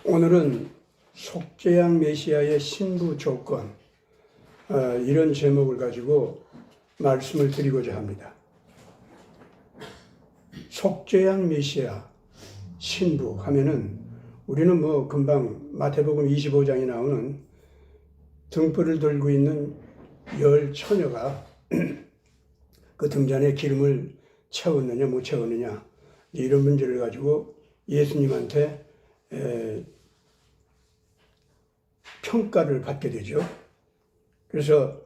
오늘은 속죄양 메시아의 신부 조건, 이런 제목을 가지고 말씀을 드리고자 합니다. 속죄양 메시아 신부 하면은 우리는 금방 마태복음 25장에 나오는 등불을 들고 있는 10처녀가 그 등잔에 기름을 채웠느냐 못 채웠느냐 이런 문제를 가지고 예수님한테 평가를 받게 되죠. 그래서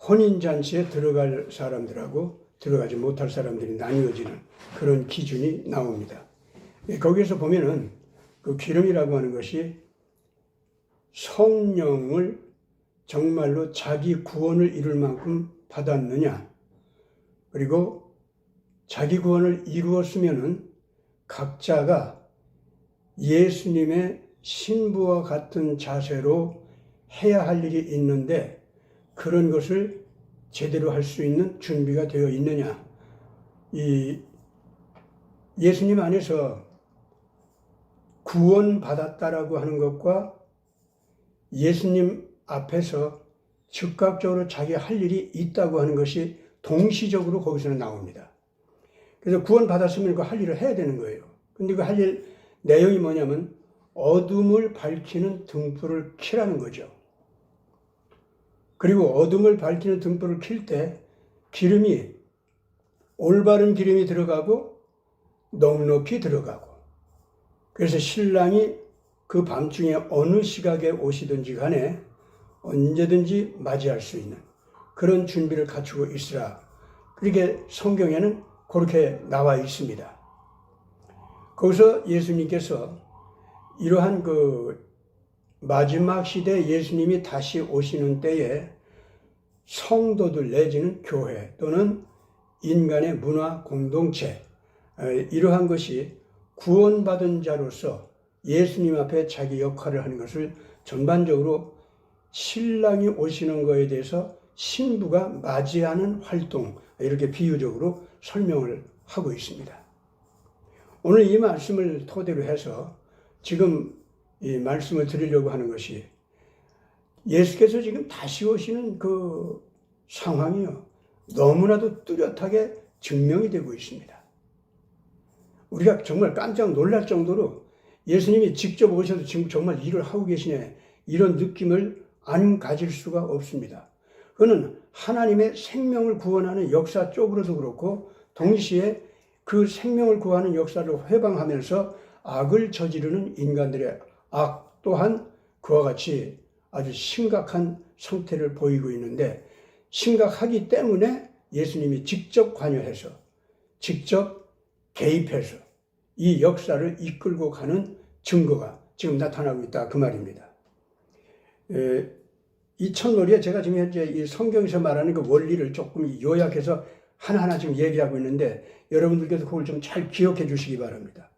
혼인잔치에 들어갈 사람들하고 들어가지 못할 사람들이 나뉘어지는 그런 기준이 나옵니다. 거기에서 보면은 그 기름이라고 하는 것이 성령을 정말로 자기 구원을 이룰 만큼 받았느냐, 그리고 자기 구원을 이루었으면은 각자가 예수님의 신부와 같은 자세로 해야 할 일이 있는데 그런 것을 제대로 할 수 있는 준비가 되어 있느냐. 예수님 안에서 구원받았다라고 하는 것과 예수님 앞에서 즉각적으로 자기 할 일이 있다고 하는 것이 동시적으로 거기서는 나옵니다. 그래서 구원받았으면 그 할 일을 해야 되는 거예요. 근데 그 할 일 내용이 뭐냐면 어둠을 밝히는 등불을 켜라는 거죠. 그리고 어둠을 밝히는 등불을 켤 때 기름이 올바른 기름이 들어가고 넉넉히 들어가고, 그래서 신랑이 그 밤중에 어느 시각에 오시든지 간에 언제든지 맞이할 수 있는 그런 준비를 갖추고 있으라. 그렇게 성경에는 그렇게 나와 있습니다. 거기서 예수님께서 이러한 그 마지막 시대 예수님이 다시 오시는 때에 성도들 내지는 교회 또는 인간의 문화 공동체, 이러한 것이 구원받은 자로서 예수님 앞에 자기 역할을 하는 것을 전반적으로 신랑이 오시는 것에 대해서 신부가 맞이하는 활동, 이렇게 비유적으로 설명을 하고 있습니다. 오늘 이 말씀을 토대로 해서 지금 이 말씀을 드리려고 하는 것이 예수께서 지금 다시 오시는 그 상황이요, 너무나도 뚜렷하게 증명이 되고 있습니다. 우리가 정말 깜짝 놀랄 정도로 예수님이 직접 오셔서 지금 정말 일을 하고 계시네, 이런 느낌을 안 가질 수가 없습니다. 그는 하나님의 생명을 구원하는 역사 쪽으로도 그렇고 동시에 그 생명을 구하는 역사를 회방하면서 악을 저지르는 인간들의 악 또한 그와 같이 아주 심각한 상태를 보이고 있는데, 심각하기 때문에 예수님이 직접 관여해서 직접 개입해서 이 역사를 이끌고 가는 증거가 지금 나타나고 있다, 그 말입니다. 이 첫머리에 제가 지금 현재 이 성경에서 말하는 그 원리를 조금 요약해서 하나하나 지금 얘기하고 있는데 여러분들께서 그걸 좀 잘 기억해 주시기 바랍니다.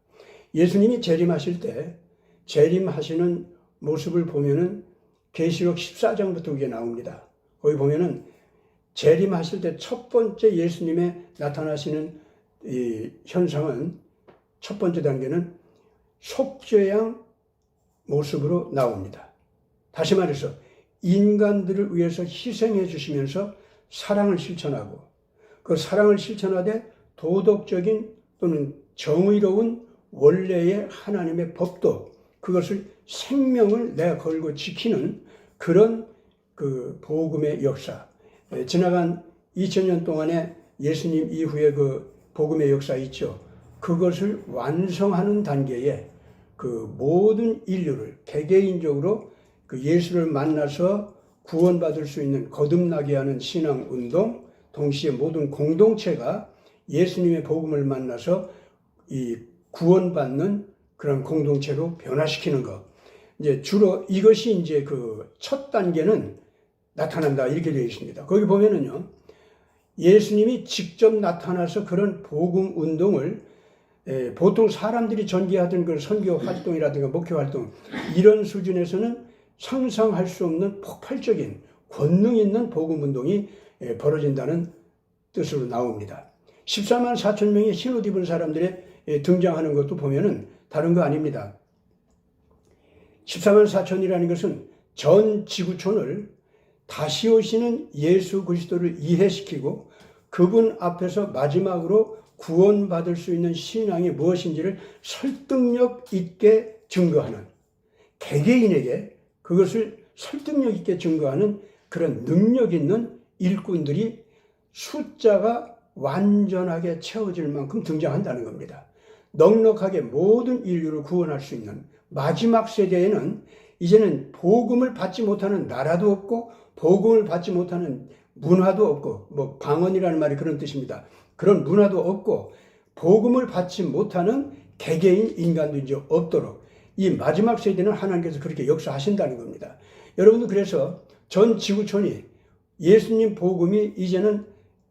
예수님이 재림하실 때 재림하시는 모습을 보면은 계시록 14장부터 그게 나옵니다. 거기 보면은 재림하실 때 첫 번째 예수님의 나타나시는 이 현상은, 첫 번째 단계는 속죄양 모습으로 나옵니다. 다시 말해서 인간들을 위해서 희생해 주시면서 사랑을 실천하고, 그 사랑을 실천하되 도덕적인 또는 정의로운 원래의 하나님의 법도, 그것을 생명을 내 걸고 지키는 그런 그 복음의 역사, 지나간 2000년 동안에 예수님 이후에 그 복음의 역사 있죠. 그것을 완성하는 단계에 그 모든 인류를 개개인적으로 그 예수를 만나서 구원받을 수 있는 거듭나게 하는 신앙운동, 동시에 모든 공동체가 예수님의 복음을 만나서 이 구원받는 그런 공동체로 변화시키는 것. 이제 주로 이것이 이제 그 첫 단계는 나타난다, 이렇게 되어 있습니다. 거기 보면은요, 예수님이 직접 나타나서 그런 복음 운동을 보통 사람들이 전개하던 그 선교 활동이라든가 목회 활동, 이런 수준에서는 상상할 수 없는 폭발적인 권능 있는 복음 운동이 벌어진다는 뜻으로 나옵니다. 14만 4천 명의 흰옷 입은 사람들의 등장하는 것도 보면은 다른 거 아닙니다. 14만 4천이라는 것은 전 지구촌을 다시 오시는 예수 그리스도를 이해시키고 그분 앞에서 마지막으로 구원받을 수 있는 신앙이 무엇인지를 설득력 있게 증거하는, 개개인에게 그것을 설득력 있게 증거하는 그런 능력 있는 일꾼들이 숫자가 완전하게 채워질 만큼 등장한다는 겁니다. 넉넉하게 모든 인류를 구원할 수 있는 마지막 세대에는 이제는 복음을 받지 못하는 나라도 없고 복음을 받지 못하는 문화도 없고, 뭐 방언이라는 말이 그런 뜻입니다. 그런 문화도 없고 복음을 받지 못하는 개개인 인간도 이제 없도록 이 마지막 세대는 하나님께서 그렇게 역사하신다는 겁니다. 여러분도 그래서 전 지구촌이 예수님 복음이 이제는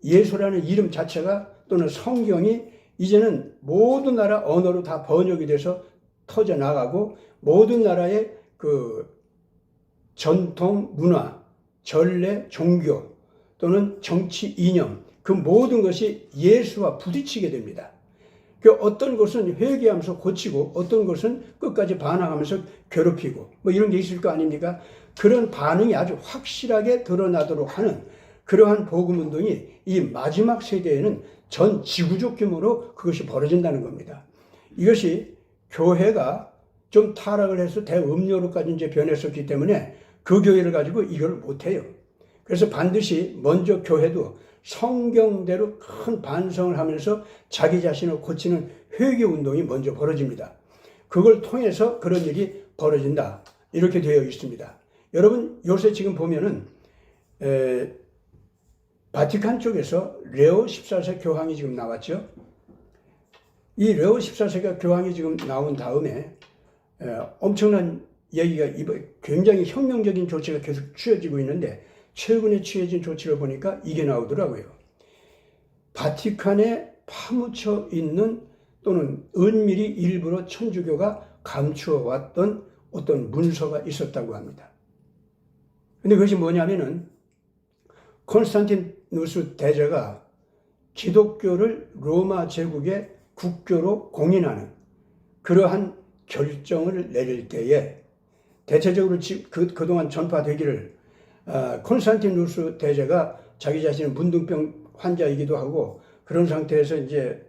예수라는 이름 자체가 또는 성경이 이제는 모든 나라 언어로 다 번역이 돼서 터져 나가고 모든 나라의 그 전통 문화, 전례, 종교 또는 정치 이념 그 모든 것이 예수와 부딪히게 됩니다. 그 어떤 것은 회개하면서 고치고 어떤 것은 끝까지 반항하면서 괴롭히고 뭐 이런 게 있을 거 아닙니까? 그런 반응이 아주 확실하게 드러나도록 하는 그러한 복음 운동이 이 마지막 세대에는 전 지구적 규모로 그것이 벌어진다는 겁니다. 이것이 교회가 좀 타락을 해서 대음료로까지 이제 변했었기 때문에 그 교회를 가지고 이걸 못해요. 그래서 반드시 먼저 교회도 성경대로 큰 반성을 하면서 자기 자신을 고치는 회개 운동이 먼저 벌어집니다. 그걸 통해서 그런 일이 벌어진다. 이렇게 되어 있습니다. 여러분 요새 지금 보면은 바티칸 쪽에서 레오 14세 교황이 지금 나왔죠. 이 레오 14세가 교황이 지금 나온 다음에 엄청난 얘기가 굉장히 혁명적인 조치가 계속 취해지고 있는데 최근에 취해진 조치를 보니까 이게 나오더라고요. 바티칸에 파묻혀 있는 또는 은밀히 일부러 천주교가 감추어 왔던 어떤 문서가 있었다고 합니다. 근데 그것이 뭐냐면은 콘스탄티누스 대제가 기독교를 로마 제국의 국교로 공인하는 그러한 결정을 내릴 때에 대체적으로 그동안 전파되기를 콘스탄티누스 대제가 자기 자신은 문둥병 환자이기도 하고 그런 상태에서 이제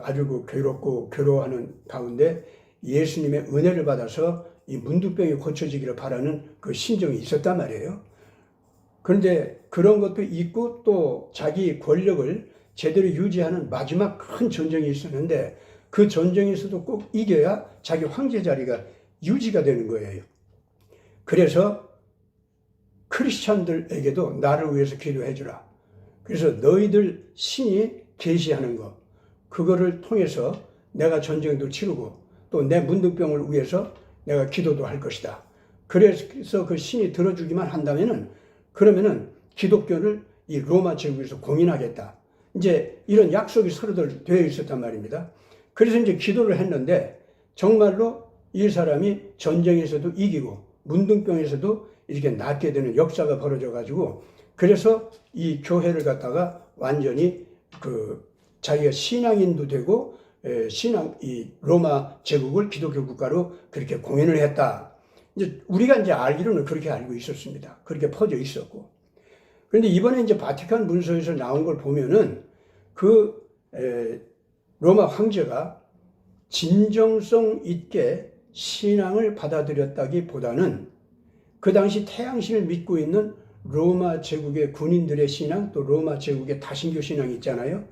아주 괴롭고 괴로워하는 가운데 예수님의 은혜를 받아서 이 문둥병이 고쳐지기를 바라는 그 심정이 있었단 말이에요. 그런데 그런 것도 있고 또 자기 권력을 제대로 유지하는 마지막 큰 전쟁이 있었는데 그 전쟁에서도 꼭 이겨야 자기 황제 자리가 유지가 되는 거예요. 그래서 크리스찬들에게도 나를 위해서 기도해 주라. 그래서 너희들 신이 계시하는 것 그거를 통해서 내가 전쟁도 치르고 또 내 문둥병을 위해서 내가 기도도 할 것이다. 그래서 그 신이 들어주기만 한다면은 그러면은 기독교를 이 로마 제국에서 공인하겠다. 이제 이런 약속이 서로들 되어 있었단 말입니다. 그래서 이제 기도를 했는데 정말로 이 사람이 전쟁에서도 이기고 문둥병에서도 이렇게 낫게 되는 역사가 벌어져 가지고 그래서 이 교회를 갖다가 완전히 자기가 신앙인도 되고 이 로마 제국을 기독교 국가로 그렇게 공인을 했다. 이제 우리가 이제 알기로는 그렇게 알고 있었습니다. 그렇게 퍼져 있었고. 그런데 이번에 이제 바티칸 문서에서 나온 걸 보면은 로마 황제가 진정성 있게 신앙을 받아들였다기보다는 그 당시 태양신을 믿고 있는 로마 제국의 군인들의 신앙 또 로마 제국의 다신교 신앙이 있잖아요.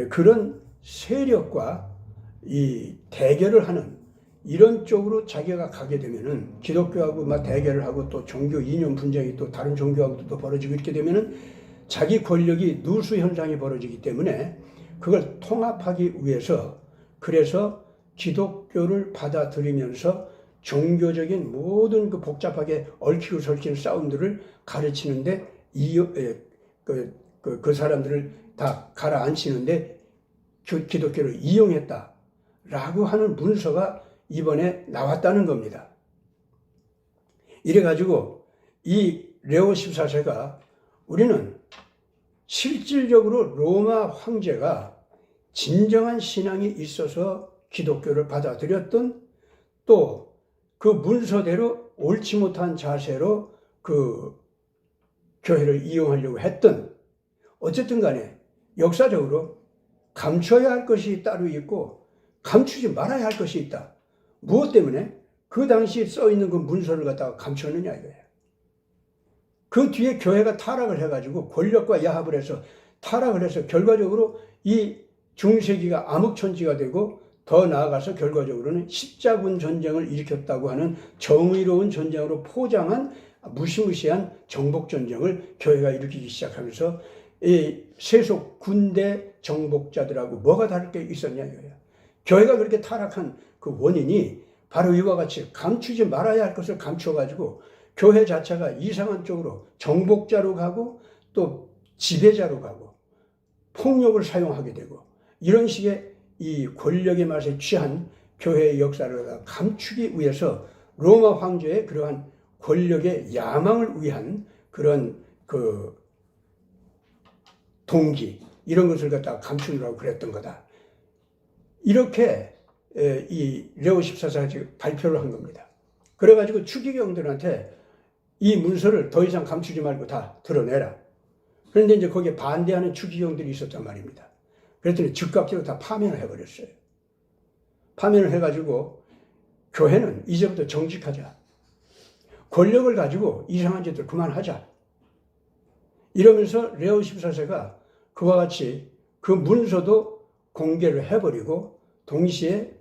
그런 세력과 이 대결을 하는 이런 쪽으로 자기가 가게 되면은 기독교하고 막 대결을 하고 또 종교 이념 분쟁이 또 다른 종교하고도 또 벌어지고 이렇게 되면은 자기 권력이 누수 현상이 벌어지기 때문에 그걸 통합하기 위해서 그래서 기독교를 받아들이면서 종교적인 모든 그 복잡하게 얽히고 설키는 싸움들을 가르치는데 그 사람들을 다 가라앉히는데 기독교를 이용했다라고 하는 문서가 이번에 나왔다는 겁니다. 이래가지고 이 레오 14세가 우리는 실질적으로 로마 황제가 진정한 신앙이 있어서 기독교를 받아들였던 또 그 문서대로 옳지 못한 자세로 그 교회를 이용하려고 했던, 어쨌든 간에 역사적으로 감춰야 할 것이 따로 있고 감추지 말아야 할 것이 있다. 무엇 때문에? 그 당시에 써 있는 그 문서를 갖다가 감췄느냐 이거예요. 그 뒤에 교회가 타락을 해가지고 권력과 야합을 해서 타락을 해서 결과적으로 이 중세기가 암흑천지가 되고, 더 나아가서 결과적으로는 십자군 전쟁을 일으켰다고 하는 정의로운 전쟁으로 포장한 무시무시한 정복전쟁을 교회가 일으키기 시작하면서 이 세속 군대 정복자들하고 뭐가 다를 게 있었냐 이거예요. 교회가 그렇게 타락한 그 원인이 바로 이와 같이 감추지 말아야 할 것을 감춰가지고 교회 자체가 이상한 쪽으로 정복자로 가고 또 지배자로 가고 폭력을 사용하게 되고, 이런 식의 이 권력의 맛에 취한 교회의 역사를 감추기 위해서 로마 황제의 그러한 권력의 야망을 위한 그런 그 동기, 이런 것을 갖다가 감추느라고 그랬던 거다. 이렇게 이 레오 14세가 발표를 한 겁니다. 그래가지고 추기경들한테 이 문서를 더 이상 감추지 말고 다 드러내라. 그런데 이제 거기에 반대하는 추기경들이 있었단 말입니다. 그랬더니 즉각적으로 다 파면을 해버렸어요. 파면을 해가지고 교회는 이제부터 정직하자. 권력을 가지고 이상한 짓들 그만하자. 이러면서 레오 14세가 그와 같이 그 문서도 공개를 해버리고, 동시에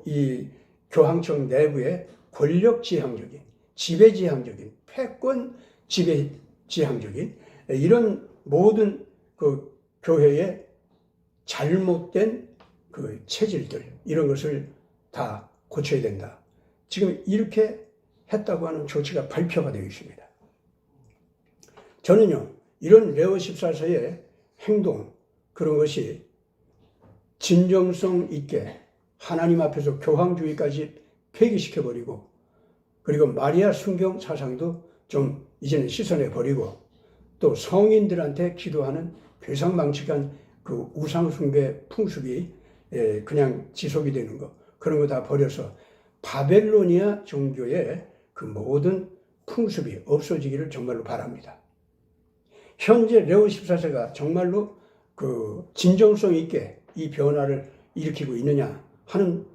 이 교황청 내부의 권력지향적인, 지배지향적인, 패권 지배지향적인 이런 모든 그 교회의 잘못된 그 체질들, 이런 것을 다 고쳐야 된다. 지금 이렇게 했다고 하는 조치가 발표가 되어 있습니다. 저는요, 이런 레오 14세의 행동, 그런 것이 진정성 있게 하나님 앞에서 교황주의까지 폐기시켜버리고, 그리고 마리아 순경 사상도 좀 이제는 씻어내버리고, 또 성인들한테 기도하는 괴상망측한 그 우상숭배 풍습이 그냥 지속이 되는 거, 그런 거 다 버려서 바벨로니아 종교의 그 모든 풍습이 없어지기를 정말로 바랍니다. 현재 레오 14세가 정말로 그 진정성 있게 이 변화를 일으키고 있느냐 하는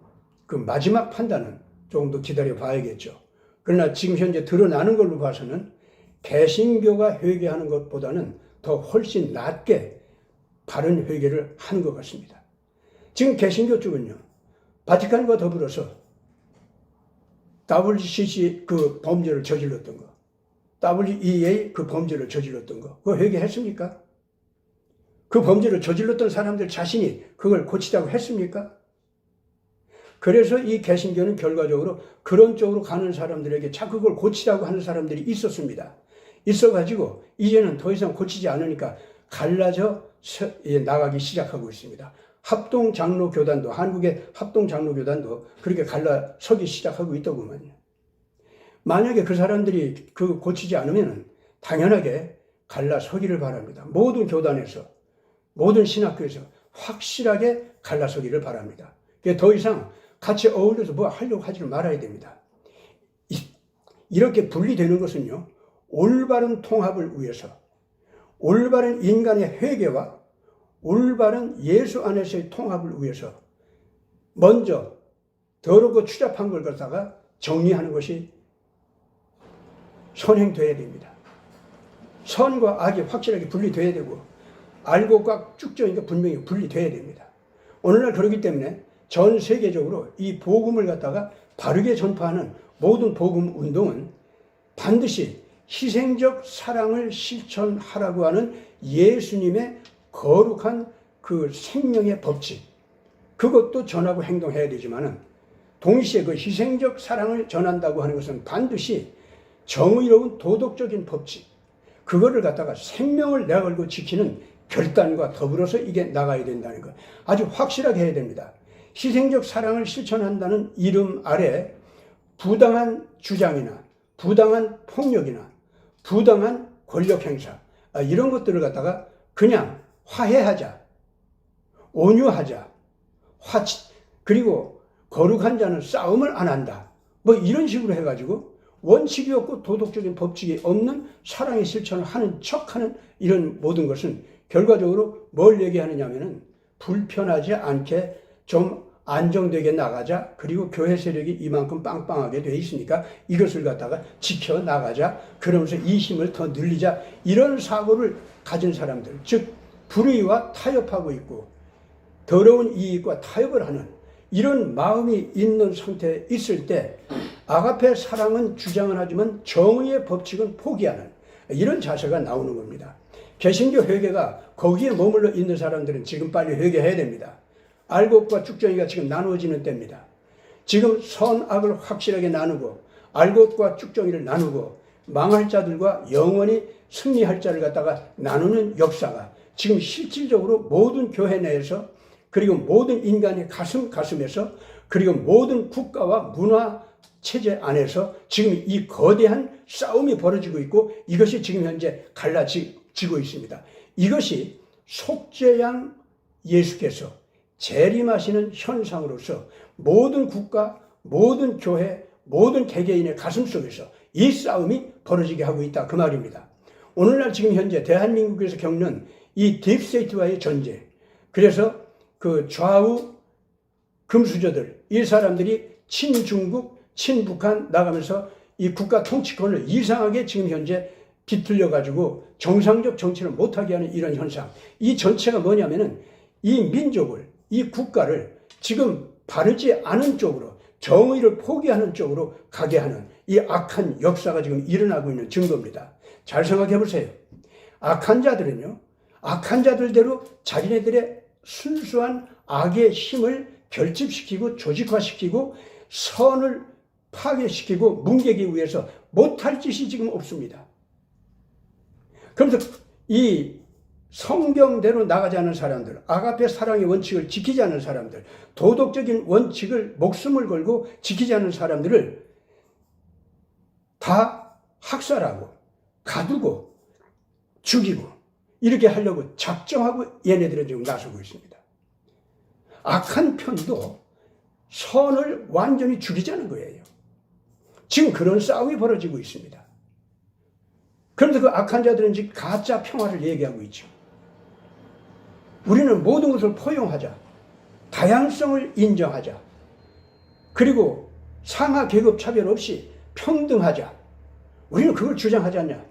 그 마지막 판단은 조금 더 기다려 봐야겠죠. 그러나 지금 현재 드러나는 걸로 봐서는 개신교가 회개하는 것보다는 더 훨씬 낮게 바른 회개를 하는 것 같습니다. 지금 개신교 쪽은요, 바티칸과 더불어서 WCC 그 범죄를 저질렀던 거, WEA 그 범죄를 저질렀던 거, 그거 회개했습니까? 그 범죄를 저질렀던 사람들 자신이 그걸 고치자고 했습니까? 그래서 이 개신교는 결과적으로 그런 쪽으로 가는 사람들에게 자꾸 그걸 고치자고 하는 사람들이 있었습니다. 있어가지고 이제는 더 이상 고치지 않으니까 갈라져 나가기 시작하고 있습니다. 합동장로교단도, 한국의 합동장로교단도 그렇게 갈라서기 시작하고 있더구만요. 만약에 그 사람들이 그 고치지 않으면 당연하게 갈라서기를 바랍니다. 모든 교단에서, 모든 신학교에서 확실하게 갈라서기를 바랍니다. 더 이상 같이 어울려서 뭐 하려고 하지를 말아야 됩니다. 이렇게 분리되는 것은요, 올바른 통합을 위해서, 올바른 인간의 회개와 올바른 예수 안에서의 통합을 위해서 먼저 더럽고 추잡한 걸 갖다가 정리하는 것이 선행돼야 됩니다. 선과 악이 확실하게 분리돼야 되고, 알고 꽉 쭉져니까 분명히 분리돼야 됩니다. 오늘날 그렇기 때문에 전 세계적으로 이 복음을 갖다가 바르게 전파하는 모든 복음 운동은 반드시 희생적 사랑을 실천하라고 하는 예수님의 거룩한 그 생명의 법칙, 그것도 전하고 행동해야 되지만은 동시에 그 희생적 사랑을 전한다고 하는 것은 반드시 정의로운 도덕적인 법칙, 그거를 갖다가 생명을 내걸고 지키는 결단과 더불어서 이게 나가야 된다는 것, 아주 확실하게 해야 됩니다. 희생적 사랑을 실천한다는 이름 아래 부당한 주장이나 부당한 폭력이나 부당한 권력 행사, 이런 것들을 갖다가 그냥 화해하자, 온유하자, 그리고 거룩한 자는 싸움을 안 한다, 뭐 이런 식으로 해가지고 원칙이 없고 도덕적인 법칙이 없는 사랑의 실천을 하는 척하는 이런 모든 것은 결과적으로 뭘 얘기하느냐면은 불편하지 않게 좀 안정되게 나가자. 그리고 교회 세력이 이만큼 빵빵하게 돼 있으니까 이것을 갖다가 지켜나가자. 그러면서 이 힘을 더 늘리자. 이런 사고를 가진 사람들, 즉 불의와 타협하고 있고 더러운 이익과 타협을 하는 이런 마음이 있는 상태에 있을 때 아가페 사랑은 주장을 하지만 정의의 법칙은 포기하는 이런 자세가 나오는 겁니다. 개신교 회개가 거기에 머물러 있는 사람들은 지금 빨리 회개해야 됩니다. 알곡과 쭉정이가 지금 나누어지는 때입니다. 지금 선악을 확실하게 나누고 알곡과 쭉정이를 나누고 망할 자들과 영원히 승리할 자를 갖다가 나누는 역사가 지금 실질적으로 모든 교회 내에서 그리고 모든 인간의 가슴에서 그리고 모든 국가와 문화 체제 안에서 지금 이 거대한 싸움이 벌어지고 있고 이것이 지금 현재 갈라지고 있습니다. 이것이 속죄양 예수께서 재림하시는 현상으로서 모든 국가, 모든 교회, 모든 개개인의 가슴 속에서 이 싸움이 벌어지게 하고 있다. 그 말입니다. 오늘날 지금 현재 대한민국에서 겪는 이 딥스테이트와의 전쟁. 그래서 그 좌우 금수저들, 이 사람들이 친중국, 친북한 나가면서 이 국가 통치권을 이상하게 지금 현재 비틀려가지고 정상적 정치를 못하게 하는 이런 현상. 이 전체가 뭐냐면은 이 민족을, 이 국가를 지금 바르지 않은 쪽으로 정의를 포기하는 쪽으로 가게 하는 이 악한 역사가 지금 일어나고 있는 증거입니다. 잘 생각해 보세요. 악한 자들은요, 악한 자들대로 자기네들의 순수한 악의 힘을 결집시키고 조직화시키고 선을 파괴시키고 뭉개기 위해서 못할 짓이 지금 없습니다. 그러면서 이 성경대로 나가지 않은 사람들, 아가페 사랑의 원칙을 지키지 않은 사람들, 도덕적인 원칙을 목숨을 걸고 지키지 않은 사람들을 다 학살하고 가두고 죽이고 이렇게 하려고 작정하고 얘네들은 지금 나서고 있습니다. 악한 편도 선을 완전히 죽이자는 거예요. 지금 그런 싸움이 벌어지고 있습니다. 그런데 그 악한 자들은 지금 가짜 평화를 얘기하고 있죠. 우리는 모든 것을 포용하자. 다양성을 인정하자. 그리고 상하 계급 차별 없이 평등하자. 우리는 그걸 주장하지 않냐.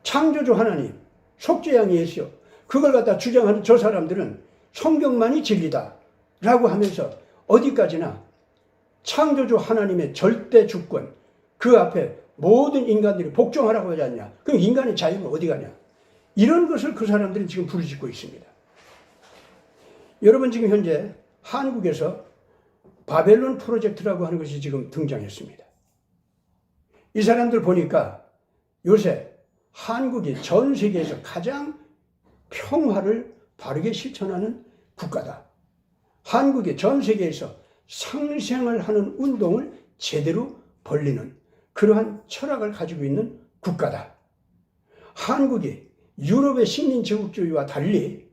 창조주 하나님, 속죄양 예수요. 그걸 갖다 주장하는 저 사람들은 성경만이 진리다 라고 하면서 어디까지나 창조주 하나님의 절대 주권, 그 앞에 모든 인간들이 복종하라고 하지 않냐. 그럼 인간의 자유는 어디 가냐. 이런 것을 그 사람들은 지금 부르짖고 있습니다. 여러분 지금 현재 한국에서 바벨론 프로젝트라고 하는 것이 지금 등장했습니다. 이 사람들 보니까 요새 한국이 전 세계에서 가장 평화를 바르게 실천하는 국가다. 한국이 전 세계에서 상생을 하는 운동을 제대로 벌리는 그러한 철학을 가지고 있는 국가다. 한국이 유럽의 식민 제국주의와 달리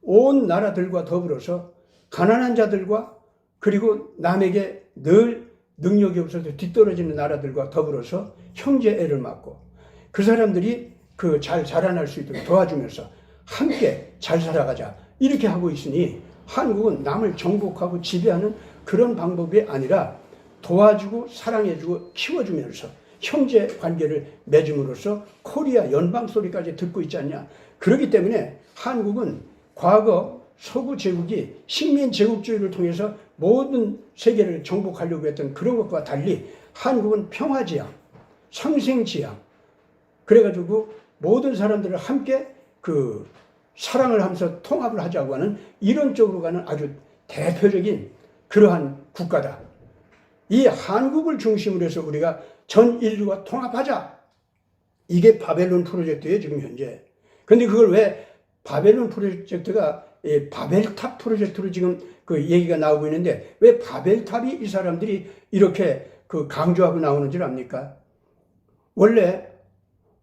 온 나라들과 더불어서 가난한 자들과 그리고 남에게 늘 능력이 없어서 뒤떨어지는 나라들과 더불어서 형제애를 맡고 그 사람들이 그 잘 자라날 수 있도록 도와주면서 함께 잘 살아가자 이렇게 하고 있으니 한국은 남을 정복하고 지배하는 그런 방법이 아니라 도와주고 사랑해주고 키워주면서 형제 관계를 맺음으로써 코리아 연방 소리까지 듣고 있지 않냐. 그렇기 때문에 한국은 과거 서구 제국이 식민 제국주의를 통해서 모든 세계를 정복하려고 했던 그런 것과 달리 한국은 평화지향, 상생지향, 그래가지고 모든 사람들을 함께 그 사랑을 하면서 통합을 하자고 하는 이런 쪽으로 가는 아주 대표적인 그러한 국가다. 이 한국을 중심으로 해서 우리가 전 인류와 통합하자. 이게 바벨론 프로젝트예요, 지금 현재. 근데 그걸 왜 바벨론 프로젝트가 바벨탑 프로젝트로 지금 그 얘기가 나오고 있는데 왜 바벨탑이 이 사람들이 이렇게 그 강조하고 나오는 줄 압니까? 원래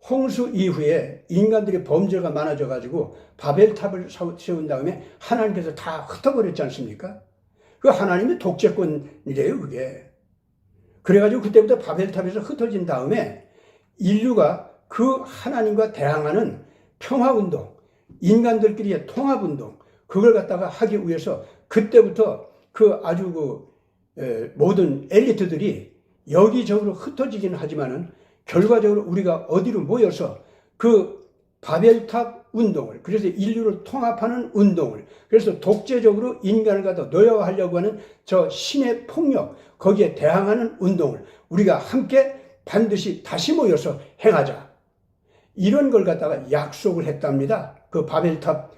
홍수 이후에 인간들이 범죄가 많아져 가지고 바벨탑을 세운 다음에 하나님께서 다 흩어버렸지 않습니까? 그 하나님의 독재권이래요, 그게. 그래가지고 그때부터 바벨탑에서 흩어진 다음에 인류가 그 하나님과 대항하는 평화운동, 인간들끼리의 통합운동, 그걸 갖다가 하기 위해서 그때부터 그 아주 모든 엘리트들이 여기저기로 흩어지긴 하지만은 결과적으로 우리가 어디로 모여서 그 바벨탑 운동을, 그래서 인류를 통합하는 운동을, 그래서 독재적으로 인간을 갖다 노예화하려고 하는 저 신의 폭력, 거기에 대항하는 운동을 우리가 함께 반드시 다시 모여서 행하자. 이런 걸 갖다가 약속을 했답니다. 그 바벨탑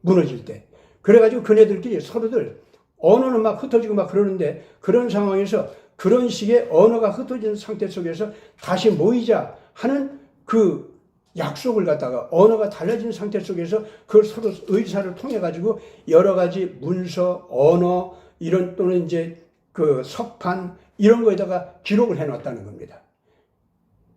무너질 때. 그래가지고 그네들끼리 서로들 언어는 막 흩어지고 막 그러는데, 그런 상황에서 그런 식의 언어가 흩어진 상태 속에서 다시 모이자 하는 그 약속을 갖다가 언어가 달라진 상태 속에서 그 서로 의사를 통해 가지고 여러 가지 문서, 언어 이런 또는 이제 그 석판 이런 거에다가 기록을 해 놨다는 겁니다.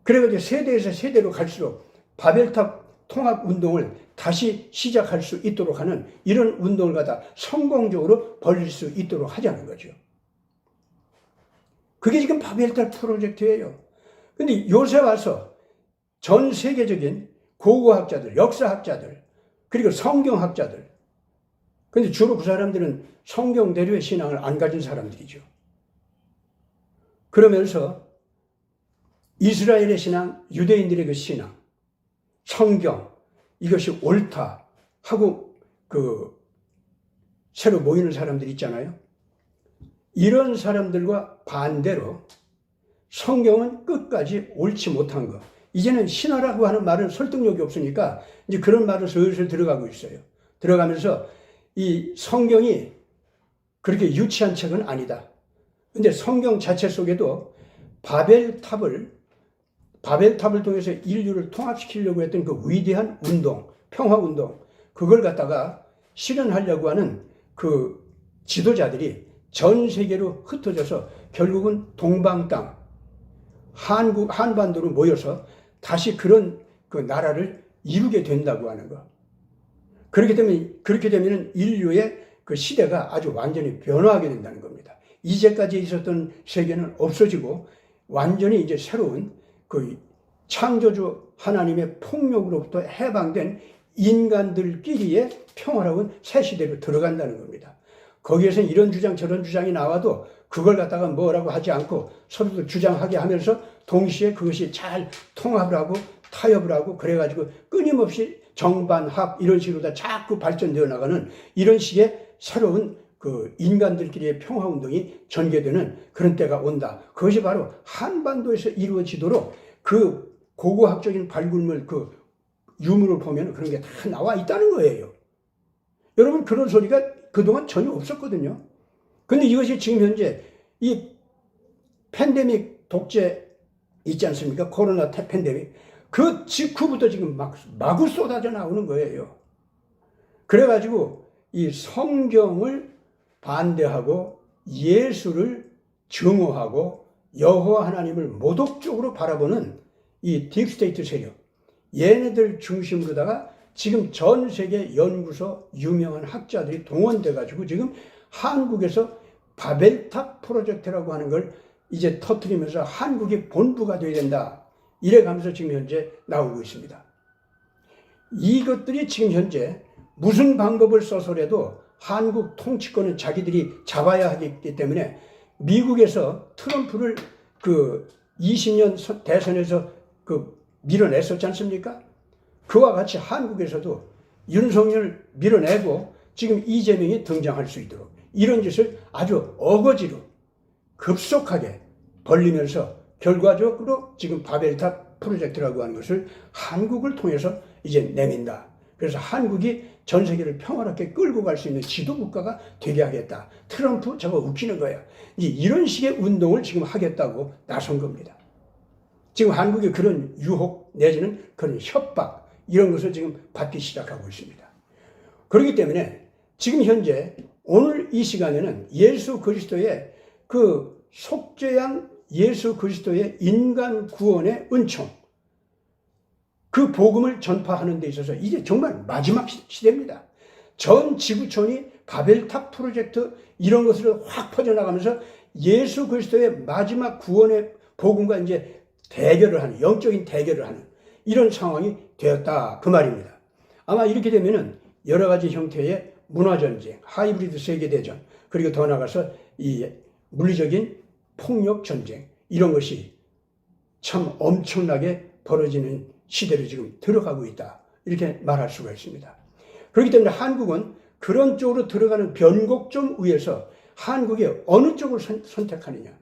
그래가지고 세대에서 세대로 갈수록 바벨탑 통합 운동을 다시 시작할 수 있도록 하는 이런 운동을 갖다 성공적으로 벌일 수 있도록 하자는 거죠. 그게 지금 바벨탑 프로젝트예요. 근데 요새 와서 전 세계적인 고고학자들, 역사학자들, 그리고 성경학자들, 근데 주로 그 사람들은 성경대로의 신앙을 안 가진 사람들이죠. 그러면서 이스라엘의 신앙, 유대인들의 그 신앙, 성경, 이것이 옳다 하고 새로 모이는 사람들 있잖아요. 이런 사람들과 반대로 성경은 끝까지 옳지 못한 것. 이제는 신화라고 하는 말은 설득력이 없으니까 이제 그런 말을 슬슬 들어가고 있어요. 들어가면서 이 성경이 그렇게 유치한 책은 아니다. 근데 성경 자체 속에도 바벨탑을 통해서 인류를 통합시키려고 했던 그 위대한 운동, 평화운동, 그걸 갖다가 실현하려고 하는 그 지도자들이 전 세계로 흩어져서 결국은 동방 땅, 한반도로 모여서 다시 그런 그 나라를 이루게 된다고 하는 거. 그렇게 되면 인류의 그 시대가 아주 완전히 변화하게 된다는 겁니다. 이제까지 있었던 세계는 없어지고 완전히 이제 새로운 그 창조주 하나님의 폭력으로부터 해방된 인간들끼리의 평화로운 새 시대로 들어간다는 겁니다. 거기에서 이런 주장 저런 주장이 나와도 그걸 갖다가 뭐라고 하지 않고 서로들 주장하게 하면서 동시에 그것이 잘 통합을 하고 타협을 하고 그래가지고 끊임없이 정반합 이런 식으로 다 자꾸 발전되어 나가는 이런 식의 새로운 그 인간들끼리의 평화운동이 전개되는 그런 때가 온다. 그것이 바로 한반도에서 이루어지도록 그 고고학적인 발굴물 그 유물을 보면 그런 게 다 나와 있다는 거예요. 여러분 그런 소리가 그동안 전혀 없었거든요. 근데 이것이 지금 현재 이 팬데믹 독재 있지 않습니까? 코로나 팬데믹. 그 직후부터 지금 마구 쏟아져 나오는 거예요. 그래가지고 이 성경을 반대하고 예수를 증오하고 여호와 하나님을 모독적으로 바라보는 이 딥스테이트 세력, 얘네들 중심으로다가 지금 전 세계 연구소 유명한 학자들이 동원돼 가지고 지금 한국에서 바벨탑 프로젝트라고 하는 걸 이제 터뜨리면서 한국이 본부가 돼야 된다. 이래 가면서 지금 현재 나오고 있습니다. 이것들이 지금 현재 무슨 방법을 써서라도 한국 통치권은 자기들이 잡아야 하기 때문에 미국에서 트럼프를 그 20년 대선에서 밀어냈었지 않습니까? 그와 같이 한국에서도 윤석열 밀어내고 지금 이재명이 등장할 수 있도록 이런 짓을 아주 어거지로 급속하게 벌리면서 결과적으로 지금 바벨탑 프로젝트라고 하는 것을 한국을 통해서 이제 내민다. 그래서 한국이 전 세계를 평화롭게 끌고 갈 수 있는 지도국가가 되게 하겠다. 트럼프 저거 웃기는 거야. 이런 식의 운동을 지금 하겠다고 나선 겁니다. 지금 한국이 그런 유혹 내지는 그런 협박 이런 것을 지금 받기 시작하고 있습니다. 그렇기 때문에 지금 현재 오늘 이 시간에는 예수 그리스도의 그 속죄양 예수 그리스도의 인간 구원의 은총 그 복음을 전파하는 데 있어서 이제 정말 마지막 시대입니다. 전 지구촌이 바벨탑 프로젝트 이런 것으로 확 퍼져나가면서 예수 그리스도의 마지막 구원의 복음과 이제 대결을 하는, 영적인 대결을 하는 이런 상황이 되었다 그 말입니다. 아마 이렇게 되면은 여러 가지 형태의 문화전쟁, 하이브리드 세계대전, 그리고 더 나아가서 이 물리적인 폭력 전쟁, 이런 것이 참 엄청나게 벌어지는 시대로 지금 들어가고 있다, 이렇게 말할 수가 있습니다. 그렇기 때문에 한국은 그런 쪽으로 들어가는 변곡점 위에서 한국이 어느 쪽을 선택하느냐,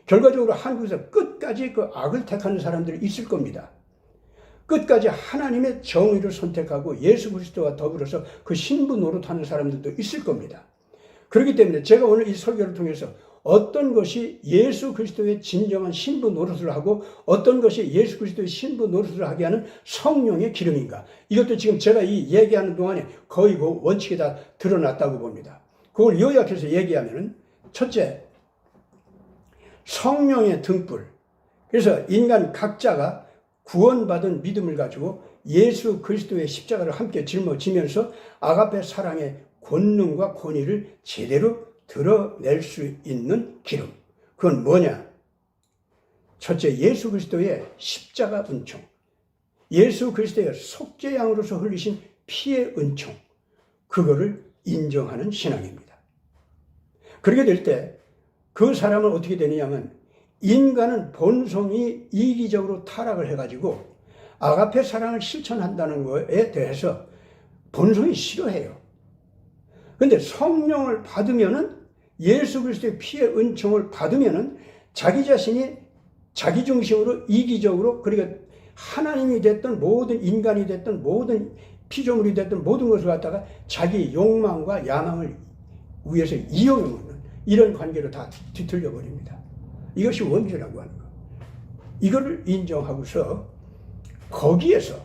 결과적으로 한국에서 끝까지 그 악을 택하는 사람들이 있을 겁니다. 끝까지 하나님의 정의를 선택하고 예수 그리스도와 더불어서 그 신부 노릇하는 사람들도 있을 겁니다. 그렇기 때문에 제가 오늘 이 설교를 통해서 어떤 것이 예수 그리스도의 진정한 신부 노릇을 하고 어떤 것이 예수 그리스도의 신부 노릇을 하게 하는 성령의 기름인가, 이것도 지금 제가 이 얘기하는 동안에 거의 그 원칙이 다 드러났다고 봅니다. 그걸 요약해서 얘기하면, 첫째, 성령의 등불. 그래서 인간 각자가 구원받은 믿음을 가지고 예수 그리스도의 십자가를 함께 짊어지면서 아가페 사랑의 권능과 권위를 제대로 드러낼 수 있는 기름. 그건 뭐냐? 첫째, 예수 그리스도의 십자가 은총, 예수 그리스도의 속죄양으로서 흘리신 피의 은총, 그거를 인정하는 신앙입니다. 그렇게 될 때 그 사람은 어떻게 되느냐면, 인간은 본성이 이기적으로 타락을 해가지고 아가페 사랑을 실천한다는 것에 대해서 본성이 싫어해요. 그런데 성령을 받으면은, 예수 그리스도의 피의 은총을 받으면은 자기 자신이 자기 중심으로 이기적으로, 그러니까 하나님이 됐든 모든 인간이 됐든 모든 피조물이 됐든 모든 것을 갖다가 자기 욕망과 야망을 위해서 이용해 먹는 이런 관계로 다 뒤틀려 버립니다. 이것이 원죄라고 하는 거. 이거를 인정하고서 거기에서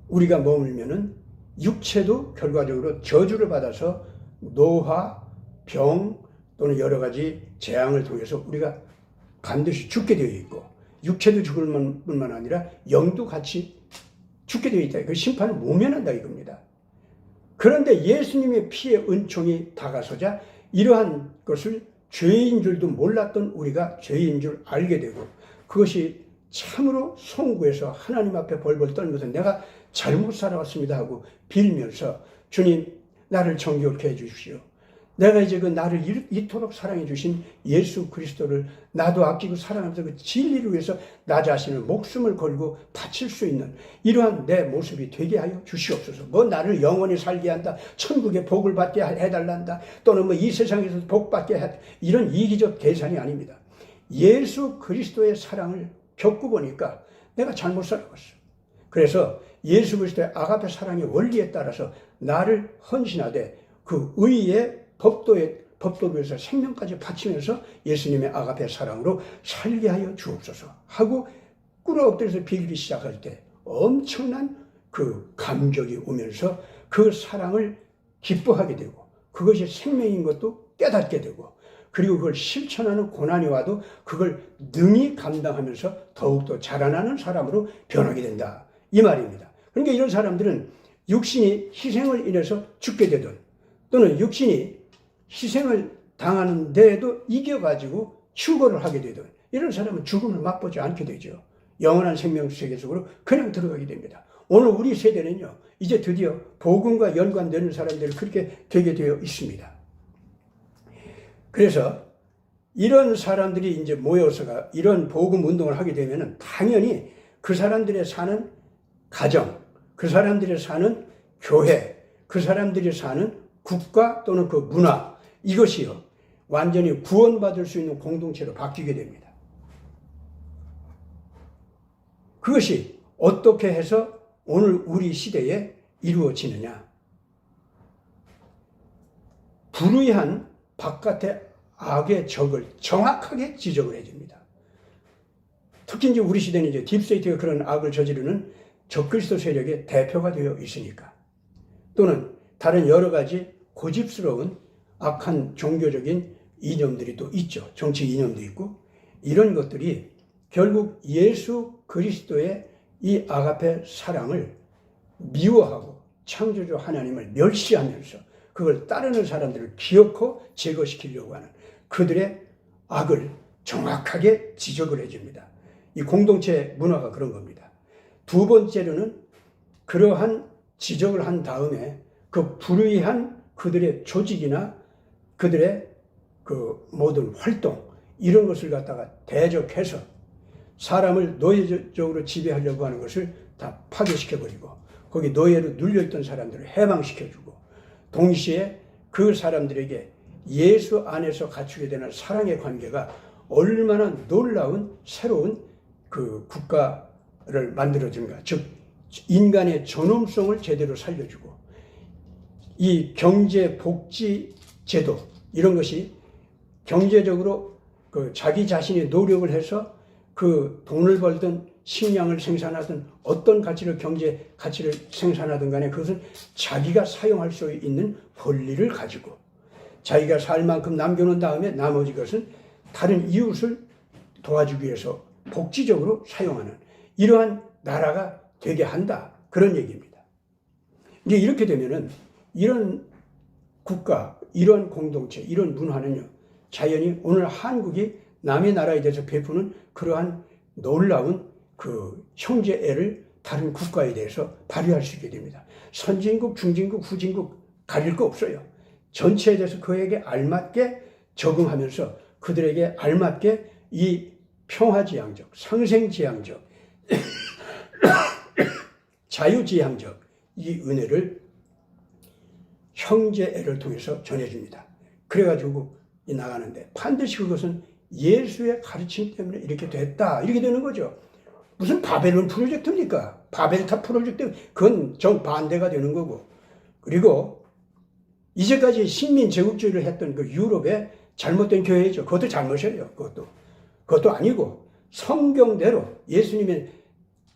우리가 머물면은 육체도 결과적으로 저주를 받아서 노화, 병 또는 여러 가지 재앙을 통해서 우리가 반드시 죽게 되어 있고, 육체도 죽을 뿐만 아니라 영도 같이 죽게 되어 있다. 그 심판을 모면한다 이겁니다. 그런데 예수님의 피의 은총이 다가서자 이러한 것을 죄인 줄도 몰랐던 우리가 죄인 줄 알게 되고, 그것이 참으로 송구해서 하나님 앞에 벌벌 떨면서 내가 잘못 살아왔습니다 하고 빌면서, 주님 나를 정결케 해주십시오. 내가 이제 그 나를 이토록 사랑해 주신 예수 그리스도를 나도 아끼고 사랑하면서 그 진리를 위해서 나 자신을 목숨을 걸고 바칠 수 있는 이러한 내 모습이 되게 하여 주시옵소서. 뭐 나를 영원히 살게 한다, 천국의 복을 받게 해달란다, 또는 뭐 이 세상에서 복 받게 해, 이런 이기적 계산이 아닙니다. 예수 그리스도의 사랑을 겪고 보니까 내가 잘못 살아왔어. 그래서 예수 그리스도의 아가페 사랑의 원리에 따라서 나를 헌신하되 그 의의 법도를 위해서 생명까지 바치면서 예수님의 아가페 사랑으로 살게 하여 주옵소서 하고 꿇어 엎드려서 빌기 시작할 때 엄청난 그 감격이 오면서 그 사랑을 기뻐하게 되고, 그것이 생명인 것도 깨닫게 되고, 그리고 그걸 실천하는 고난이 와도 그걸 능히 감당하면서 더욱더 자라나는 사람으로 변하게 된다 이 말입니다. 그러니까 이런 사람들은 육신이 희생을 인해서 죽게 되든, 또는 육신이 희생을 당하는 데에도 이겨가지고 추구를 하게 되든, 이런 사람은 죽음을 맛보지 않게 되죠. 영원한 생명 세계 속으로 그냥 들어가게 됩니다. 오늘 우리 세대는요, 이제 드디어 복음과 연관되는 사람들이 그렇게 되게 되어 있습니다. 그래서 이런 사람들이 이제 모여서가 이런 복음 운동을 하게 되면은 당연히 그 사람들의 사는 가정, 그 사람들이 사는 교회, 그 사람들이 사는 국가 또는 그 문화, 이것이요 완전히 구원받을 수 있는 공동체로 바뀌게 됩니다. 그것이 어떻게 해서 오늘 우리 시대에 이루어지느냐? 불의한 바깥의 악의 적을 정확하게 지적을 해줍니다. 특히 이제 우리 시대는 이제 딥스테이트가 그런 악을 저지르는 적그리스도 세력의 대표가 되어 있으니까, 또는 다른 여러 가지 고집스러운 악한 종교적인 이념들이 또 있죠. 정치 이념도 있고, 이런 것들이 결국 예수 그리스도의 이 아가페 사랑을 미워하고 창조주 하나님을 멸시하면서 그걸 따르는 사람들을 기어코 제거시키려고 하는 그들의 악을 정확하게 지적을 해줍니다. 이 공동체 문화가 그런 겁니다. 두 번째로는 그러한 지적을 한 다음에 그 불의한 그들의 조직이나 그들의 그 모든 활동 이런 것을 갖다가 대적해서 사람을 노예적으로 지배하려고 하는 것을 다 파괴시켜버리고 거기 노예로 눌려있던 사람들을 해방시켜주고 동시에 그 사람들에게 예수 안에서 갖추게 되는 사랑의 관계가 얼마나 놀라운 새로운 그 국가를 만들어주는가. 즉 인간의 존엄성을 제대로 살려주고 이 경제 복지 제도 이런 것이 경제적으로 그 자기 자신이 노력을 해서 그 돈을 벌든 식량을 생산하든 어떤 경제 가치를 생산하든 간에 그것은 자기가 사용할 수 있는 권리를 가지고 자기가 살 만큼 남겨놓은 다음에 나머지 것은 다른 이웃을 도와주기 위해서 복지적으로 사용하는 이러한 나라가 되게 한다. 그런 얘기입니다. 이제 이렇게 되면은 이런 국가, 이런 공동체, 이런 문화는요, 자연히 오늘 한국이 남의 나라에 대해서 베푸는 그러한 놀라운 그 형제애를 다른 국가에 대해서 발휘할 수 있게 됩니다. 선진국, 중진국, 후진국 가릴 거 없어요. 전체에 대해서 그에게 알맞게 적응하면서 그들에게 알맞게 이 평화지향적, 상생지향적, 자유지향적 이 은혜를 형제애를 통해서 전해줍니다. 그래가지고 나가는데 반드시 그것은 예수의 가르침 때문에 이렇게 됐다. 이렇게 되는 거죠. 무슨 바벨론 프로젝트입니까? 바벨탑 프로젝트, 그건 정반대가 되는 거고. 그리고 이제까지 식민 제국주의를 했던 그 유럽의 잘못된 교회죠. 그것도 잘못이에요. 그것도 아니고 성경대로 예수님의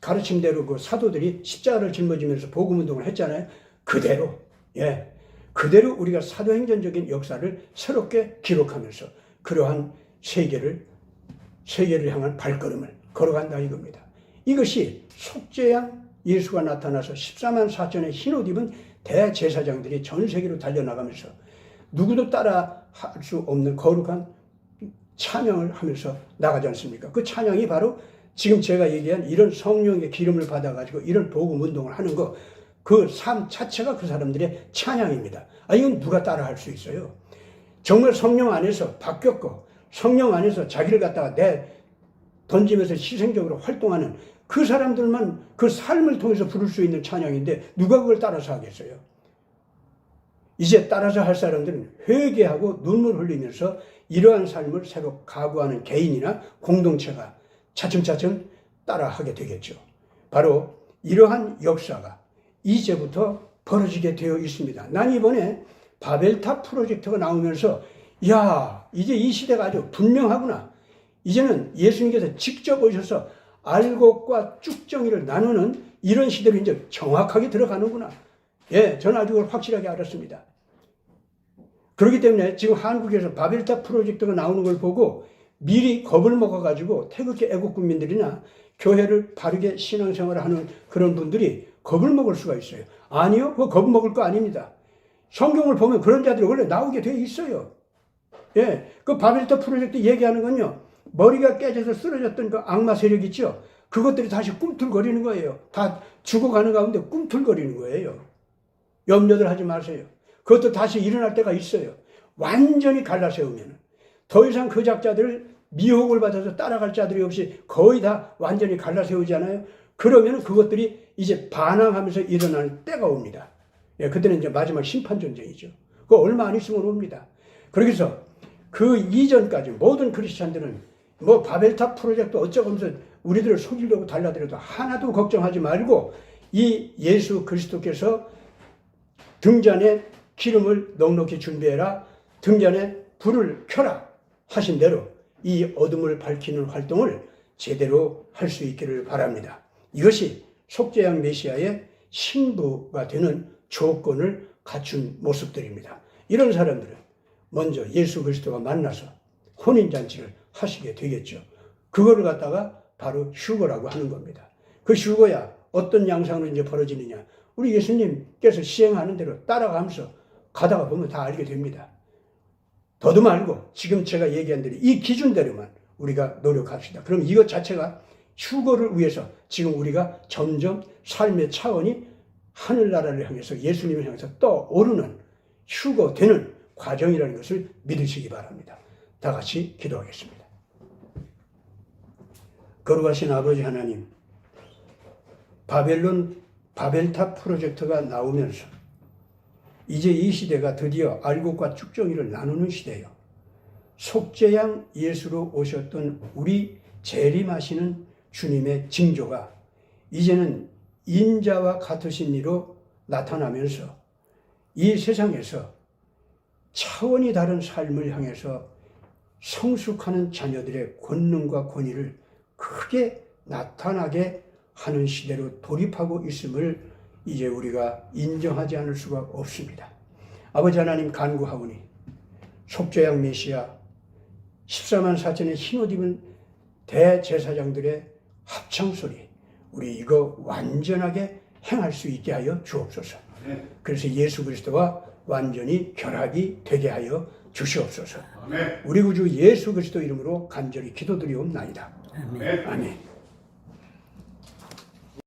가르침대로 그 사도들이 십자가를 짊어지면서 복음운동을 했잖아요. 그대로 우리가 사도행전적인 역사를 새롭게 기록하면서 그러한 세계를 향한 발걸음을 걸어간다 이겁니다. 이것이 속죄양 예수가 나타나서 14만 4천의 흰옷 입은 대제사장들이 전 세계로 달려나가면서 누구도 따라 할 수 없는 거룩한 찬양을 하면서 나가지 않습니까? 그 찬양이 바로 지금 제가 얘기한 이런 성령의 기름을 받아가지고 이런 복음 운동을 하는 거, 그 삶 자체가 그 사람들의 찬양입니다. 이건 누가 따라 할 수 있어요? 정말 성령 안에서 바뀌었고 성령 안에서 자기를 갖다가 던지면서 희생적으로 활동하는 그 사람들만 그 삶을 통해서 부를 수 있는 찬양인데 누가 그걸 따라서 하겠어요? 이제 따라서 할 사람들은 회개하고 눈물 흘리면서 이러한 삶을 새로 각오하는 개인이나 공동체가 차츰차츰 따라하게 되겠죠. 바로 이러한 역사가 이제부터 벌어지게 되어 있습니다. 난 이번에 바벨탑 프로젝트가 나오면서 이제 이 시대가 아주 분명하구나. 이제는 예수님께서 직접 오셔서 알곡과 쭉정이를 나누는 이런 시대로 이제 정확하게 들어가는구나. 저는 아주 그걸 확실하게 알았습니다. 그렇기 때문에 지금 한국에서 바벨탑 프로젝트가 나오는 걸 보고 미리 겁을 먹어가지고 태극기 애국국민들이나 교회를 바르게 신앙생활을 하는 그런 분들이 겁을 먹을 수가 있어요. 아니요, 그거 겁 먹을 거 아닙니다. 성경을 보면 그런 자들이 원래 나오게 되어 있어요. 그 바벨탑 프로젝트 얘기하는 건요, 머리가 깨져서 쓰러졌던 그 악마 세력 있죠? 그것들이 다시 꿈틀거리는 거예요. 다 죽어가는 가운데 꿈틀거리는 거예요. 염려들 하지 마세요. 그것도 다시 일어날 때가 있어요. 완전히 갈라세우면 더 이상 그 작자들을 미혹을 받아서 따라갈 자들이 없이 거의 다 완전히 갈라세우잖아요. 그러면 그것들이 이제 반항하면서 일어나는 때가 옵니다. 그때는 이제 마지막 심판전쟁이죠. 그거 얼마 안 있으면 옵니다. 그래서 그 이전까지 모든 크리스찬들은 뭐 바벨탑 프로젝트 어쩌고 하면서 우리들을 속이려고 달라들어도 하나도 걱정하지 말고 이 예수 그리스도께서 등잔에 기름을 넉넉히 준비해라, 등잔에 불을 켜라 하신 대로 이 어둠을 밝히는 활동을 제대로 할 수 있기를 바랍니다. 이것이 속죄양 메시아의 신부가 되는 조건을 갖춘 모습들입니다. 이런 사람들은 먼저 예수 그리스도가 만나서 혼인잔치를 하시게 되겠죠. 그거를 갖다가 바로 휴거라고 하는 겁니다. 그 휴거야 어떤 양상으로 이제 벌어지느냐, 우리 예수님께서 시행하는 대로 따라가면서 가다가 보면 다 알게 됩니다. 더도 말고 지금 제가 얘기한 대로 이 기준대로만 우리가 노력합시다. 그럼 이것 자체가 휴거를 위해서 지금 우리가 점점 삶의 차원이 하늘나라를 향해서 예수님을 향해서 떠오르는 휴거되는 과정이라는 것을 믿으시기 바랍니다. 다 같이 기도하겠습니다. 거룩하신 아버지 하나님, 바벨탑 프로젝트가 나오면서 이제 이 시대가 드디어 알곡과 쭉정이를 나누는 시대예요. 속죄양 예수로 오셨던 우리 재림하시는 주님의 징조가 이제는 인자와 같으신 이로 나타나면서 이 세상에서 차원이 다른 삶을 향해서 성숙하는 자녀들의 권능과 권위를 크게 나타나게 하는 시대로 돌입하고 있음을 이제 우리가 인정하지 않을 수가 없습니다. 아버지 하나님 간구하오니 속죄양 메시아 14만 4천의 흰옷 입은 대제사장들의 합창소리 우리 이거 완전하게 행할 수 있게 하여 주옵소서. 그래서 예수 그리스도와 완전히 결합이 되게 하여 주시옵소서. 우리 구주 예수 그리스도 이름으로 간절히 기도드리옵나이다. 아멘.